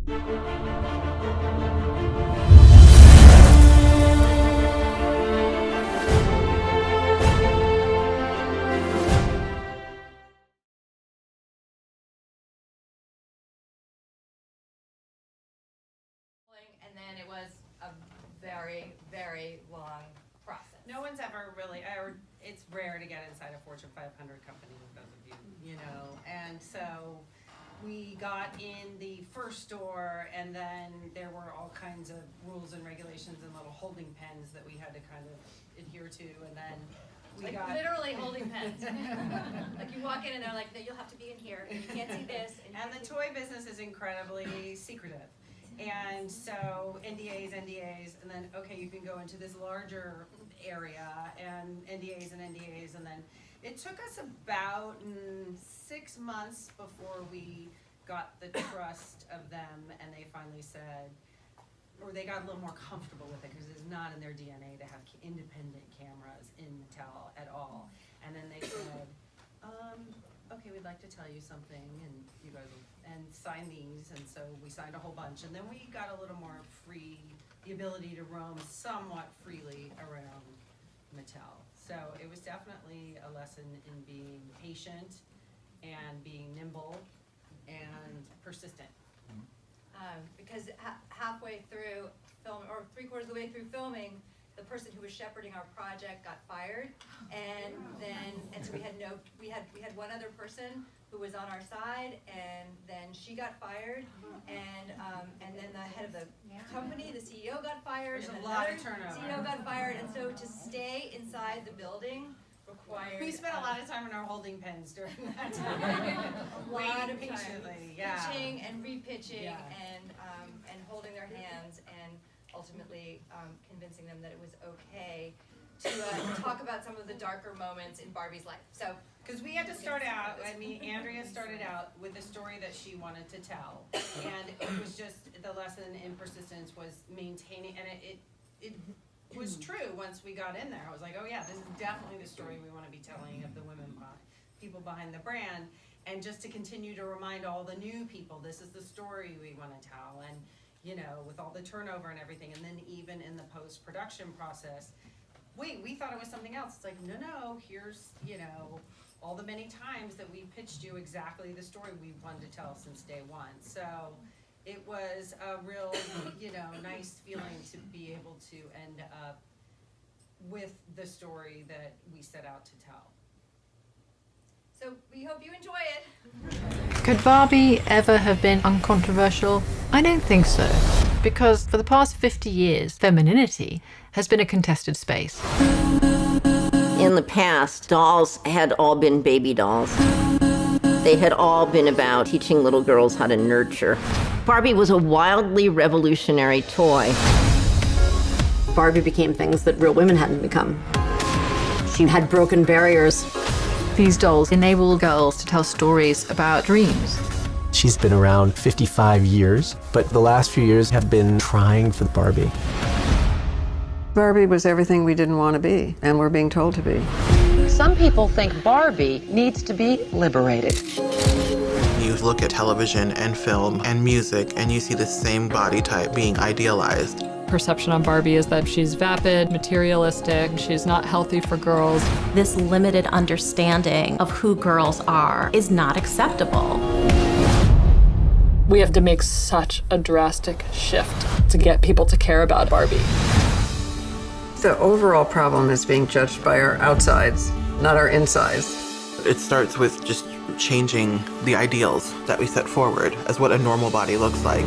And then it was a very, very long process. No one's ever really, it's rare to get inside a Fortune 500 company, those of you, and so we got in the first store, and then there were all kinds of rules and regulations and little holding pens that we had to kind of adhere to, and then we got literally holding pens. Like you walk in and they're like, no, you'll have to be in here, and you can't see this. And the toy business is incredibly secretive. And so NDAs, and then, okay, you can go into this larger area, and NDAs, and then it took us about 6 months before we got the trust of them, and they finally said, or they got a little more comfortable with it, because it's not in their DNA to have independent cameras in Mattel at all. And then they said, okay, we'd like to tell you something, and you guys will, and sign these, and so we signed a whole bunch, and then we got a little more free, the ability to roam somewhat freely around Mattel. So it was definitely a lesson in being patient and being nimble and persistent. Because halfway through film, or 3/4 of the way through filming, the person who was shepherding our project got fired, and so we had one other person who was on our side, and then she got fired, and then the head of the company, the CEO, got fired, There's and a lot another of turnover. CEO got fired, and so to stay inside the building required. We spent a lot of time in our holding pens during that time. A lot of patiently, pitching and repitching, Yeah. and holding their hands, and ultimately convincing them that it was okay to talk about some of the darker moments in Barbie's life. So, because we had to start out, Andrea started out with a story that she wanted to tell, and it was just, the lesson in persistence was maintaining, and it was true once we got in there. I was like, oh yeah, this is definitely the story we want to be telling of the people behind the brand, and just to continue to remind all the new people, this is the story we want to tell, and with all the turnover and everything, and then even in the post-production process, wait, we thought it was something else. It's like, no, here's, all the many times that we pitched you exactly the story we wanted to tell since day one. So it was a real, nice feeling to be able to end up with the story that we set out to tell. So we hope you enjoy it. Could Barbie ever have been uncontroversial? I don't think so, because for the past 50 years, femininity has been a contested space. In the past, dolls had all been baby dolls. They had all been about teaching little girls how to nurture. Barbie was a wildly revolutionary toy. Barbie became things that real women hadn't become. She had broken barriers. These dolls enable girls to tell stories about dreams. She's been around 55 years, but the last few years have been trying for Barbie. Barbie was everything we didn't want to be, and we're being told to be. Some people think Barbie needs to be liberated. You look at television and film and music, and you see the same body type being idealized. Perception on Barbie is that she's vapid, materialistic, she's not healthy for girls. This limited understanding of who girls are is not acceptable. We have to make such a drastic shift to get people to care about Barbie. The overall problem is being judged by our outsides, not our insides. It starts with just changing the ideals that we set forward as what a normal body looks like.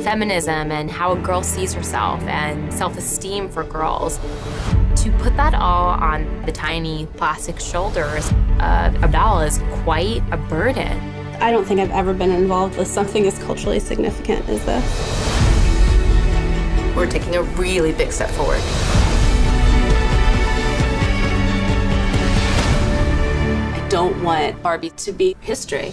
Feminism and how a girl sees herself and self-esteem for girls. To put that all on the tiny plastic shoulders of a doll is quite a burden. I don't think I've ever been involved with something as culturally significant as this. We're taking a really big step forward. I don't want Barbie to be history.